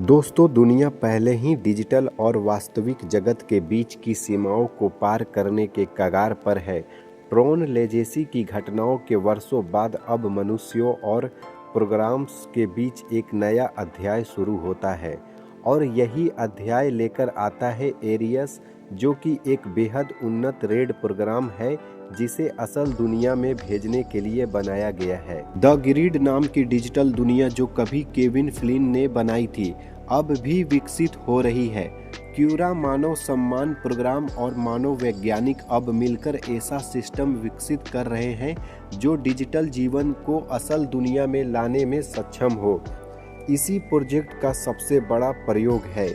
दोस्तों, दुनिया पहले ही डिजिटल और वास्तविक जगत के बीच की सीमाओं को पार करने के कगार पर है। ट्रॉन लेगेसी की घटनाओं के वर्षों बाद अब मनुष्यों और प्रोग्राम्स के बीच एक नया अध्याय शुरू होता है और यही अध्याय लेकर आता है एरियस, जो कि एक बेहद उन्नत रेड प्रोग्राम है जिसे असल दुनिया में भेजने के लिए बनाया गया है। द ग्रिड नाम की डिजिटल दुनिया, जो कभी केविन फ्लिन ने बनाई थी, अब भी विकसित हो रही है। क्यूरा मानव सम्मान प्रोग्राम और मानव वैज्ञानिक अब मिलकर ऐसा सिस्टम विकसित कर रहे हैं जो डिजिटल जीवन को असल दुनिया में लाने में सक्षम हो। इसी प्रोजेक्ट का सबसे बड़ा प्रयोग है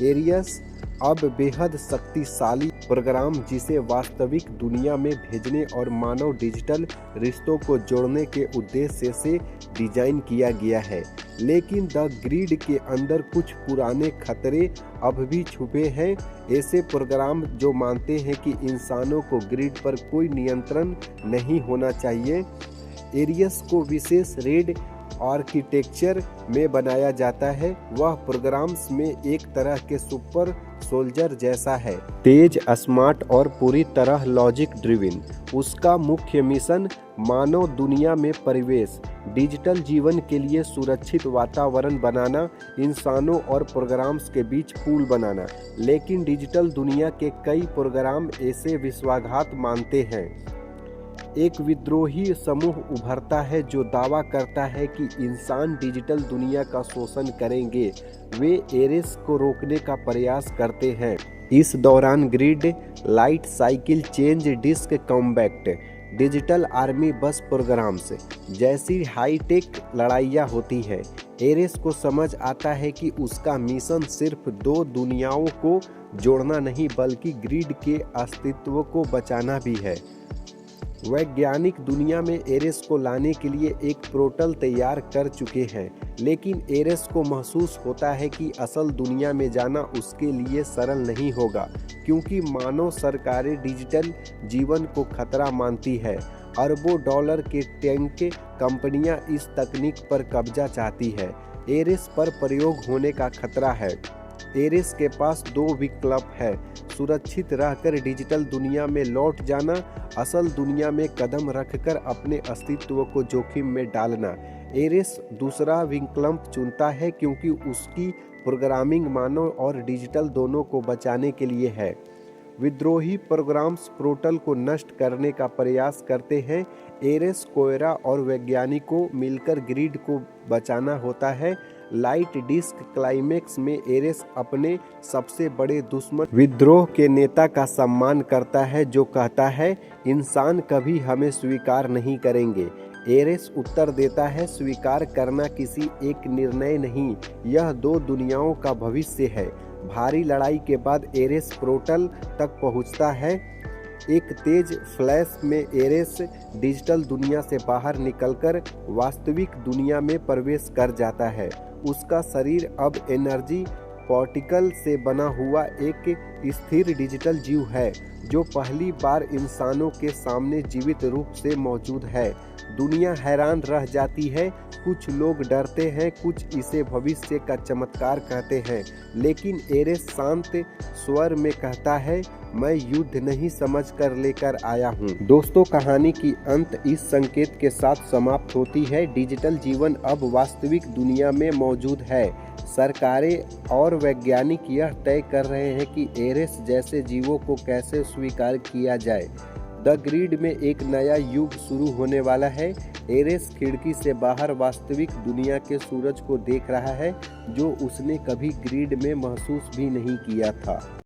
एरियस, अब बेहद शक्तिशाली प्रोग्राम जिसे वास्तविक दुनिया में भेजने और मानव डिजिटल रिश्तों को जोड़ने के उद्देश्य से डिजाइन किया गया है। लेकिन द ग्रिड के अंदर कुछ पुराने खतरे अब भी छुपे हैं। ऐसे प्रोग्राम जो मानते हैं कि इंसानों को ग्रिड पर कोई नियंत्रण नहीं होना चाहिए। एरियस को विशेष रेड आर्किटेक्चर में बनाया जाता है। वह प्रोग्राम्स में एक तरह के सुपर सोल्जर जैसा है, तेज, स्मार्ट और पूरी तरह लॉजिक ड्रिवन। उसका मुख्य मिशन मानव दुनिया में परिवेश, डिजिटल जीवन के लिए सुरक्षित वातावरण बनाना, इंसानों और प्रोग्राम्स के बीच पुल बनाना। लेकिन डिजिटल दुनिया के कई प्रोग्राम ऐसे विश्वासघात मानते हैं। एक विद्रोही समूह उभरता है जो दावा करता है कि इंसान डिजिटल दुनिया का शोषण करेंगे। वे एरिस को रोकने का प्रयास करते हैं। इस दौरान grid, light cycle change, disk combat, digital army बस प्रोग्राम्स जैसी हाईटेक लड़ाइयाँ होती हैं। एरिस को समझ आता है कि उसका मिशन सिर्फ दो दुनियाओं को जोड़ना नहीं बल्कि ग्रिड के अस्तित्व को बचाना भी है। वैज्ञानिक दुनिया में एरिस को लाने के लिए एक पोर्टल तैयार कर चुके हैं, लेकिन एरिस को महसूस होता है कि असल दुनिया में जाना उसके लिए सरल नहीं होगा, क्योंकि मानव सरकारें डिजिटल जीवन को खतरा मानती है। अरबों डॉलर के टेक कंपनियां इस तकनीक पर कब्जा चाहती है। एरिस पर प्रयोग होने का खतरा है। एरिस के पास दो विकल्प है: सुरक्षित रहकर डिजिटल दुनिया में लौट जाना, असल दुनिया में कदम रखकर अपने अस्तित्व को जोखिम में डालना। एरिस दूसरा विकल्प चुनता है क्योंकि उसकी प्रोग्रामिंग मानव और डिजिटल दोनों को बचाने के लिए है। विद्रोही प्रोग्राम्स पोर्टल को नष्ट करने का प्रयास करते हैं। एरिस, कोयरा और वैज्ञानिकों मिलकर ग्रिड को बचाना होता है। लाइट डिस्क क्लाइमेक्स में एरिस अपने सबसे बड़े दुश्मन विद्रोह के नेता का सम्मान करता है, जो कहता है, इंसान कभी हमें स्वीकार नहीं करेंगे। एरिस उत्तर देता है, स्वीकार करना किसी एक निर्णय नहीं, यह दो दुनियाओं का भविष्य है। भारी लड़ाई के बाद एरिस पोर्टल तक पहुंचता है। एक तेज फ्लैश में एरिस डिजिटल दुनिया से बाहर निकलकर वास्तविक दुनिया में प्रवेश कर जाता है। उसका शरीर अब एनर्जी पार्टिकल से बना हुआ एक स्थिर डिजिटल जीव है, जो पहली बार इंसानों के सामने जीवित रूप से मौजूद है। दुनिया हैरान रह जाती है। कुछ लोग डरते हैं, कुछ इसे भविष्य का चमत्कार कहते हैं, लेकिन एरिस शांत स्वर में कहता है, मैं युद्ध नहीं समझ कर लेकर आया हूँ। दोस्तों, कहानी की अंत इस संकेत के साथ समाप्त होती है: डिजिटल जीवन अब वास्तविक दुनिया में मौजूद है। सरकारें और वैज्ञानिक यह तय कर रहे हैं कि एरिस जैसे जीवों को कैसे स्वीकार किया जाए। द ग्रिड में एक नया युग शुरू होने वाला है। एरिस खिड़की से बाहर वास्तविक दुनिया के सूरज को देख रहा है, जो उसने कभी ग्रिड में महसूस भी नहीं किया था।